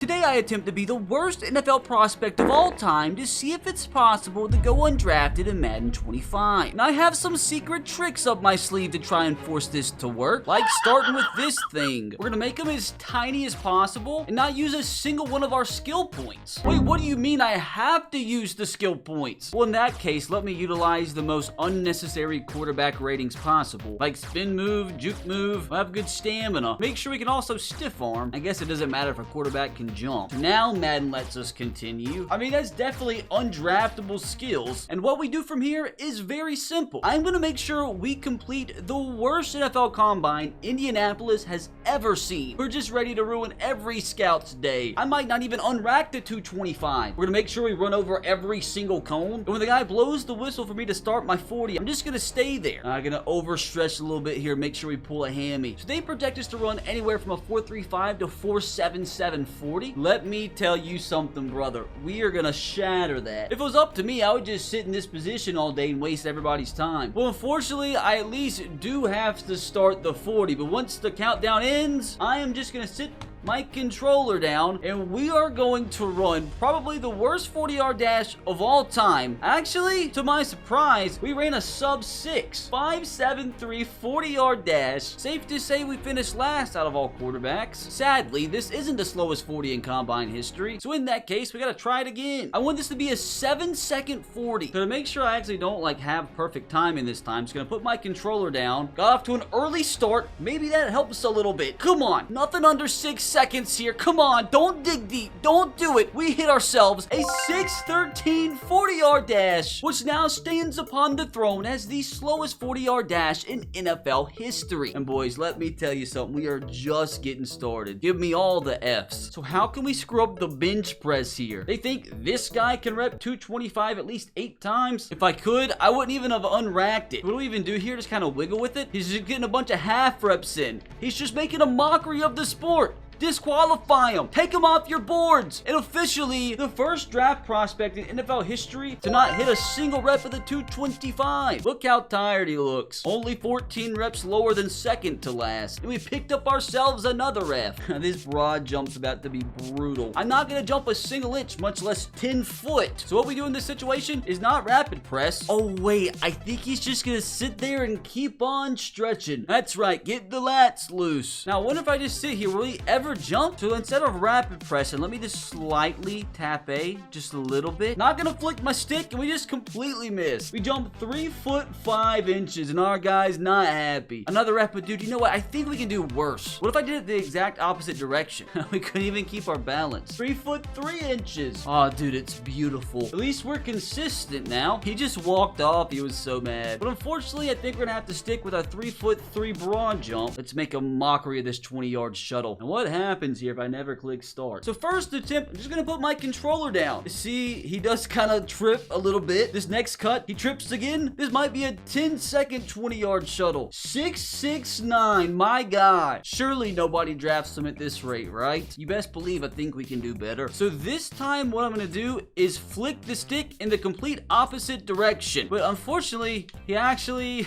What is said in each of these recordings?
Today I attempt to be the worst NFL prospect of all time to see if it's possible to go undrafted in Madden 25. And I have some secret tricks up my sleeve to try and force this to work, like starting with this thing. We're gonna make them as tiny as possible and not use a single one of our skill points. Wait, what do you mean I have to use the skill points? Well, in that case, let me utilize the most unnecessary quarterback ratings possible, like spin move, juke move, have good stamina. Make sure we can also stiff arm. I guess it doesn't matter if a quarterback can jump. Now Madden lets us continue. I mean, that's definitely undraftable skills. And what we do from here is very simple. I'm going to make sure we complete the worst NFL combine Indianapolis has ever seen. We're just ready to ruin every scout's day. I might not even unrack the 225. We're going to make sure we run over every single cone. And when the guy blows the whistle for me to start my 40, I'm just going to stay there. I'm going to overstretch a little bit here, make sure we pull a hammy. So they project us to run anywhere from a 4.35 to 4.77 40. Let me tell you something, brother. We are gonna shatter that. If it was up to me, I would just sit in this position all day and waste everybody's time. Well, unfortunately, I at least do have to start the 40, but once the countdown ends, I am just gonna sit my controller down and we are going to run probably the worst 40-yard dash of all time. Actually, to my surprise, we ran a sub 6 5.73 40-yard dash. Safe to say we finished last out of all quarterbacks. Sadly, this isn't the slowest 40 in combine history, so in that case we gotta try it again. I want this to be a 7-second 40. So to make sure I actually don't have perfect timing this time, I'm just gonna put my controller down, got off to an early start. Maybe that helps a little bit. Come on, nothing under 6 seconds here. Come on, don't dig deep. Don't do it. We hit ourselves a 6.13 40-yard dash, which now stands upon the throne as the slowest 40-yard dash in NFL history. And boys, let me tell you something. We are just getting started. Give me all the F's. So how can we screw up the bench press here? They think this guy can rep 225 at least 8 times. If I could, I wouldn't even have unracked it. What do we even do here? Just kind of wiggle with it? He's just getting a bunch of half reps in. He's just making a mockery of the sport. Disqualify him. Take him off your boards. And officially, the first draft prospect in NFL history to not hit a single rep of the 225. Look how tired he looks. Only 14 reps lower than second to last. And we picked up ourselves another F. This broad jump's about to be brutal. I'm not going to jump a single inch, much less 10 foot. So what we do in this situation is not rapid press. Oh, wait. I think he's just going to sit there and keep on stretching. That's right. Get the lats loose. Now, I wonder if I just sit here, will he ever jump? So instead of rapid pressing, let me just slightly tap A just a little bit. Not gonna flick my stick, and we just completely miss. We jumped 3 foot 5 inches, and our guy's not happy. Another rep, but dude, you know what? I think we can do worse. What if I did it the exact opposite direction? We couldn't even keep our balance. 3 foot 3 inches. Oh, dude, it's beautiful. At least we're consistent now. He just walked off. He was so mad. But unfortunately, I think we're gonna have to stick with our 3 foot 3 broad jump. Let's make a mockery of this 20-yard shuttle. And what happens here if I never click start? So first attempt, I'm just gonna put my controller down. See, he does kind of trip a little bit. This next cut, he trips again. This might be a 10-second 20-yard shuttle. 6.69, my God. Surely nobody drafts him at this rate, right? You best believe I think we can do better. So this time, what I'm gonna do is flick the stick in the complete opposite direction. But unfortunately, he actually,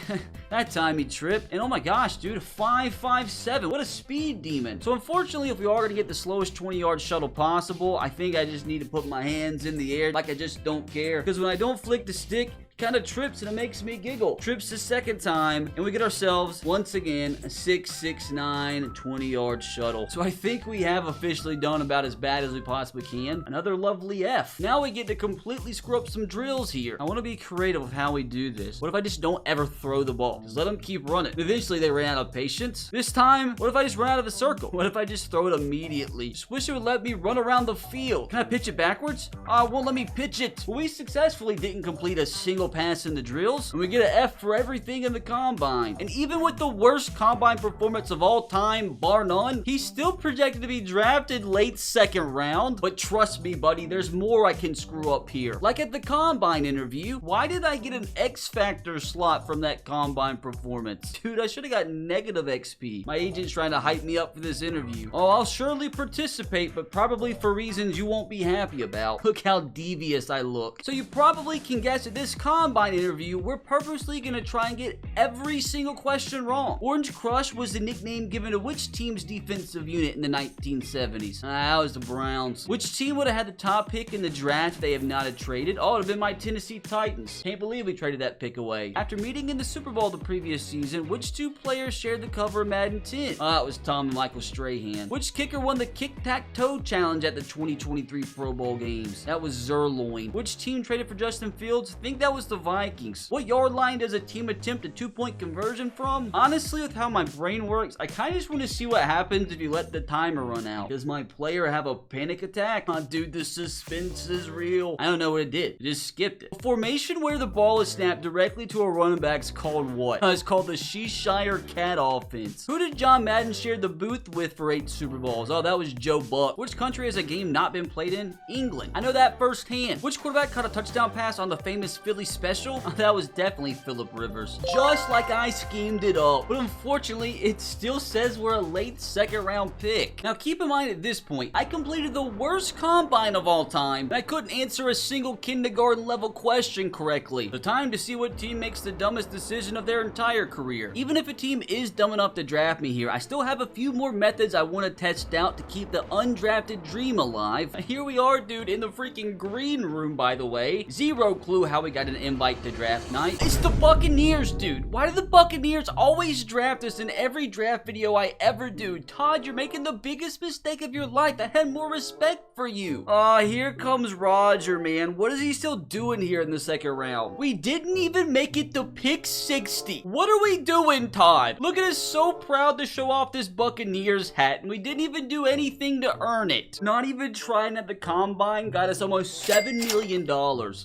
that time he tripped. And oh my gosh, dude, 5.57. What a speed demon. So unfortunately, if we are going to get the slowest 20-yard shuttle possible, I think I just need to put my hands in the air like I just don't care. Because when I don't flick the stick, kind of trips and it makes me giggle. Trips the second time and we get ourselves once again a 6.69 20-yard shuttle. So I think we have officially done about as bad as we possibly can. Another lovely F. Now we get to completely screw up some drills here. I want to be creative with how we do this. What if I just don't ever throw the ball? Just let them keep running. Eventually they ran out of patience. This time, what if I just run out of a circle? What if I just throw it immediately? Just wish it would let me run around the field. Can I pitch it backwards? Oh, it won't let me pitch it. Well, we successfully didn't complete a single pass in the drills, and we get an F for everything in the combine. And even with the worst combine performance of all time, bar none, he's still projected to be drafted late second round. But trust me, buddy, there's more I can screw up here. Like at the combine interview, why did I get an X Factor slot from that combine performance? Dude, I should have got negative XP. My agent's trying to hype me up for this interview. Oh, I'll surely participate, but probably for reasons you won't be happy about. Look how devious I look. So you probably can guess that this combine combine interview, we're purposely gonna try and get every single question wrong. Orange Crush was the nickname given to which team's defensive unit in the 1970s? That was the Browns. Which team would have had the top pick in the draft if they have not traded? Oh, it would have been my Tennessee Titans. Can't believe we traded that pick away. After meeting in the Super Bowl the previous season, which two players shared the cover of Madden 10? Oh, it was Tom and Michael Strahan. Which kicker won the kick-tack-toe challenge at the 2023 Pro Bowl games? That was Zerloin. Which team traded for Justin Fields? I think that was the Vikings. What yard line does a team attempt a 2-point conversion from? Honestly, with how my brain works, I kind of just want to see what happens if you let the timer run out. Does my player have a panic attack? Oh, dude, the suspense is real. I don't know what it did. It just skipped it. A formation where the ball is snapped directly to a running back's called what? It's called the Cheshire Cat offense. Who did John Madden share the booth with for 8 Super Bowls? Oh, that was Joe Buck. Which country has a game not been played in? England. I know that firsthand. Which quarterback caught a touchdown pass on the famous Philly special? Oh, that was definitely Phillip Rivers. Just like I schemed it up. But unfortunately, it still says we're a late second round pick. Now keep in mind at this point, I completed the worst combine of all time, and I couldn't answer a single kindergarten level question correctly. The time to see what team makes the dumbest decision of their entire career. Even if a team is dumb enough to draft me here, I still have a few more methods I want to test out to keep the undrafted dream alive. Here we are, dude, in the freaking green room, by the way. Zero clue how we got an invite to draft night. It's the Buccaneers, dude. Why do the Buccaneers always draft us in every draft video I ever do? Todd, you're making the biggest mistake of your life. I had more respect for you. Here comes Roger, man. What is he still doing here in the second round? We didn't even make it to pick 60. What are we doing, Todd? Look at us, so proud to show off this Buccaneers hat, and we didn't even do anything to earn it. Not even trying at the combine got us almost $7 million.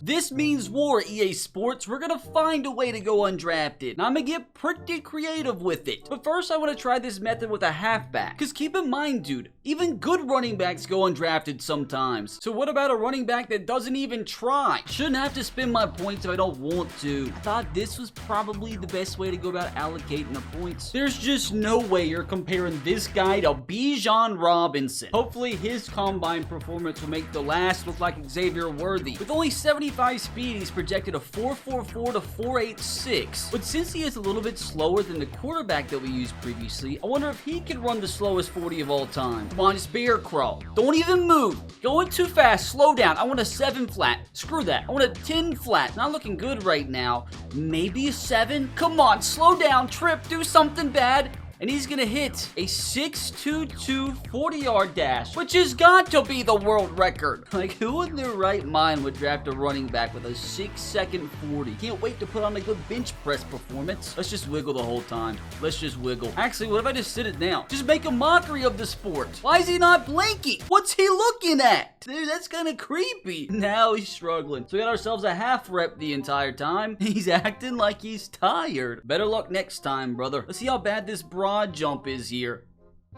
This means war, EA Sports. We're gonna find a way to go undrafted. Now I'm gonna get pretty creative with it. But first I want to try this method with a halfback. Cause keep in mind, dude, even good running backs go undrafted sometimes. So what about a running back that doesn't even try? Shouldn't have to spend my points if I don't want to. I thought this was probably the best way to go about allocating the points. There's just no way you're comparing this guy to Bijan Robinson. Hopefully his combine performance will make the last look like Xavier Worthy. With only 75 speed, he's projected a 4.44 to 4.86. But since he is a little bit slower than the quarterback that we used previously, I wonder if he can run the slowest 40 of all time. Come on, just bear crawl. Don't even move. Going too fast. Slow down. I want a 7 flat. Screw that. I want a 10 flat. Not looking good right now. Maybe a 7? Come on, slow down. Trip. Do something bad. And he's gonna hit a 6.22 40-yard dash, which has got to be the world record. Like, who in their right mind would draft a running back with a 6-second 40? Can't wait to put on a good bench press performance. Let's just wiggle the whole time. Let's just wiggle. Actually, what if I just sit it down? Just make a mockery of the sport. Why is he not blinking? What's he looking at? Dude, that's kind of creepy. Now he's struggling. So we got ourselves a half rep the entire time. He's acting like he's tired. Better luck next time, brother. Let's see how bad this broad jump is here.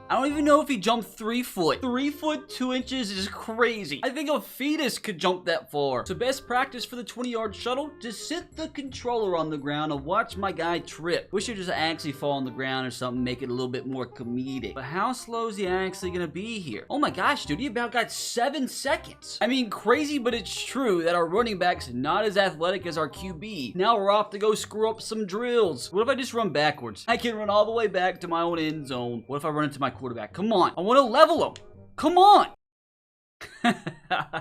I don't even know if he jumped 3 foot. 3 foot 2 inches is crazy. I think a fetus could jump that far. So best practice for the 20-yard shuttle, just sit the controller on the ground and watch my guy trip. Wish he'd just actually fall on the ground or something, make it a little bit more comedic. But how slow is he actually gonna be here? Oh my gosh, dude, he about got 7 seconds. I mean, crazy, but it's true that our running back's not as athletic as our QB. Now we're off to go screw up some drills. What if I just run backwards? I can run all the way back to my own end zone. What if I run into my quarterback? Come on. I want to level him. Come on.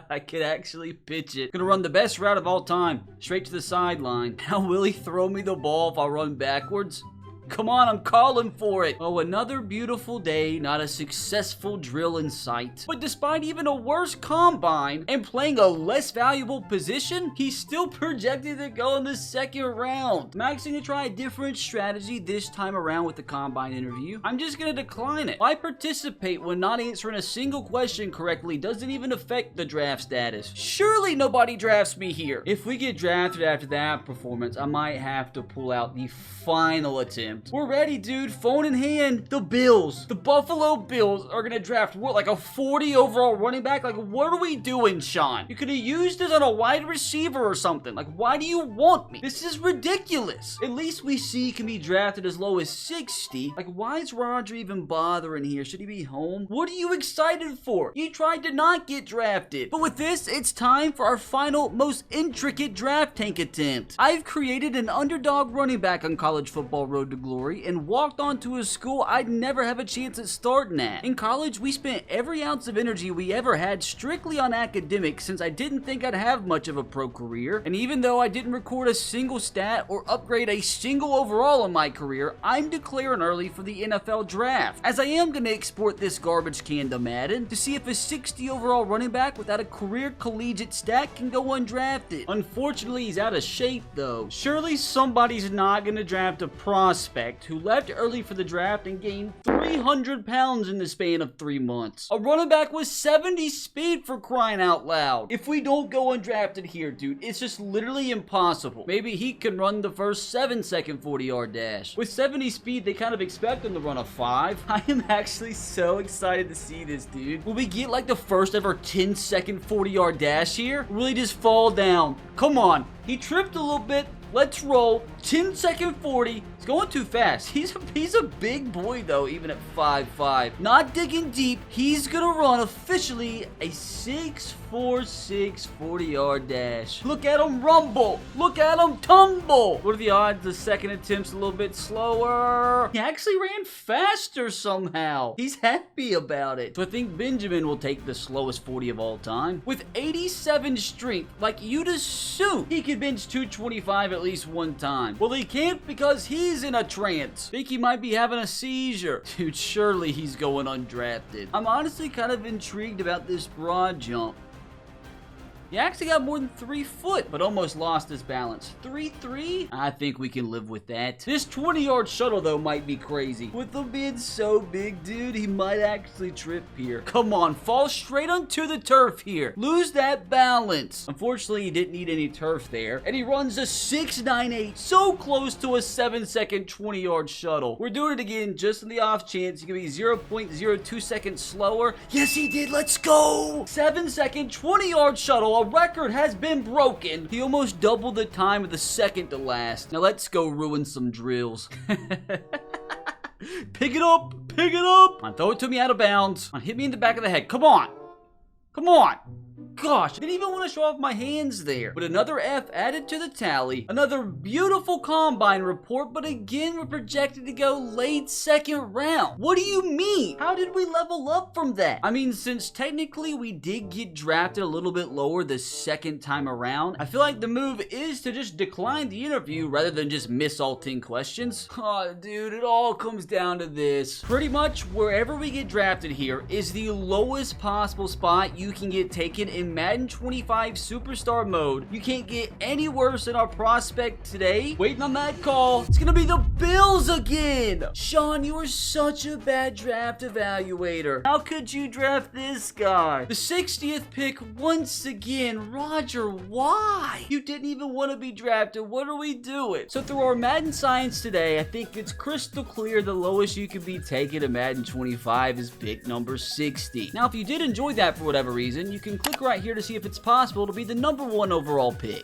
I could actually pitch it. Gonna run the best route of all time. Straight to the sideline. Now will he throw me the ball if I run backwards? Come on, I'm calling for it. Oh, another beautiful day, not a successful drill in sight. But despite even a worse combine and playing a less valuable position, he's still projected to go in the second round. I'm actually gonna try a different strategy this time around with the combine interview. I'm just gonna decline it. Why participate when not answering a single question correctly doesn't even affect the draft status? Surely nobody drafts me here. If we get drafted after that performance, I might have to pull out the final attempt punt. We're ready, dude. Phone in hand. The Bills. The Buffalo Bills are gonna draft what, like a 40 overall running back? Like, what are we doing, Sean? You could have used this on a wide receiver or something. Like, why do you want me? This is ridiculous. At least we see he can be drafted as low as 60. Like, why is Roger even bothering here? Should he be home? What are you excited for? He tried to not get drafted. But with this, it's time for our final, most intricate draft tank attempt. I've created an underdog running back on College Football Road to Glory and walked onto a school I'd never have a chance at starting at. In college, we spent every ounce of energy we ever had strictly on academics since I didn't think I'd have much of a pro career. And even though I didn't record a single stat or upgrade a single overall in my career, I'm declaring early for the NFL draft, as I am going to export this garbage can to Madden to see if a 60 overall running back without a career collegiate stat can go undrafted. Unfortunately, he's out of shape though. Surely somebody's not going to draft a prospect who left early for the draft and gained 300 pounds in the span of 3 months. A running back with 70 speed, for crying out loud. If we don't go undrafted here, dude, it's just literally impossible. Maybe he can run the first 7-second 40-yard dash. With 70 speed, they kind of expect him to run a 5. I am actually so excited to see this, dude. Will we get like the first ever 10-second 40-yard dash here? Really just fall down. Come on. He tripped a little bit. Let's roll. 10-second 40. He's going too fast. He's a big boy though, even at 5'5". Not digging deep. He's gonna run officially a 6'4", 40-yard dash. Look at him rumble. Look at him tumble. What are the odds the second attempt's a little bit slower? He actually ran faster somehow. He's happy about it. So I think Benjamin will take the slowest 40 of all time. With 87 strength, like you'd assume he could bench 225 at least one time. Well, he can't because he's in a trance. Think he might be having a seizure. Dude, surely he's going undrafted. I'm honestly kind of intrigued about this broad jump. He actually got more than 3 foot, but almost lost his balance. 3'3"? I think we can live with that. This 20-yard shuttle, though, might be crazy. With him being so big, dude, he might actually trip here. Come on, fall straight onto the turf here. Lose that balance. Unfortunately, he didn't need any turf there, and he runs a 6'9'8", so close to a 7-second 20-yard shuttle. We're doing it again, just in the off chance he can be 0.02 seconds slower. Yes, he did. Let's go. 7-second 20-yard shuttle. A record has been broken. He almost doubled the time of the second to last. Now let's go ruin some drills. Pick it up. Pick it up. Come on, throw it to me out of bounds. Come on, hit me in the back of the head. Come on. Come on. Gosh, I didn't even want to show off my hands there. But another F added to the tally. Another beautiful combine report, but again, we're projected to go late second round. What do you mean? How did we level up from that? I mean, since technically we did get drafted a little bit lower the second time around, I feel like the move is to just decline the interview rather than just miss all 10 questions. Oh, dude, it all comes down to this. Pretty much wherever we get drafted here is the lowest possible spot you can get taken in Madden 25 Superstar mode. You can't get any worse than our prospect today. Waiting on that call. It's gonna be the Bills again. Sean, you are such a bad draft evaluator. How could you draft this guy? The 60th pick once again. Roger, why? You didn't even want to be drafted. What are we doing? So through our Madden science today, I think it's crystal clear the lowest you could be taken in Madden 25 is pick number 60. Now, if you did enjoy that for whatever reason, you can click right here to see if it's possible to be the #1 overall pick.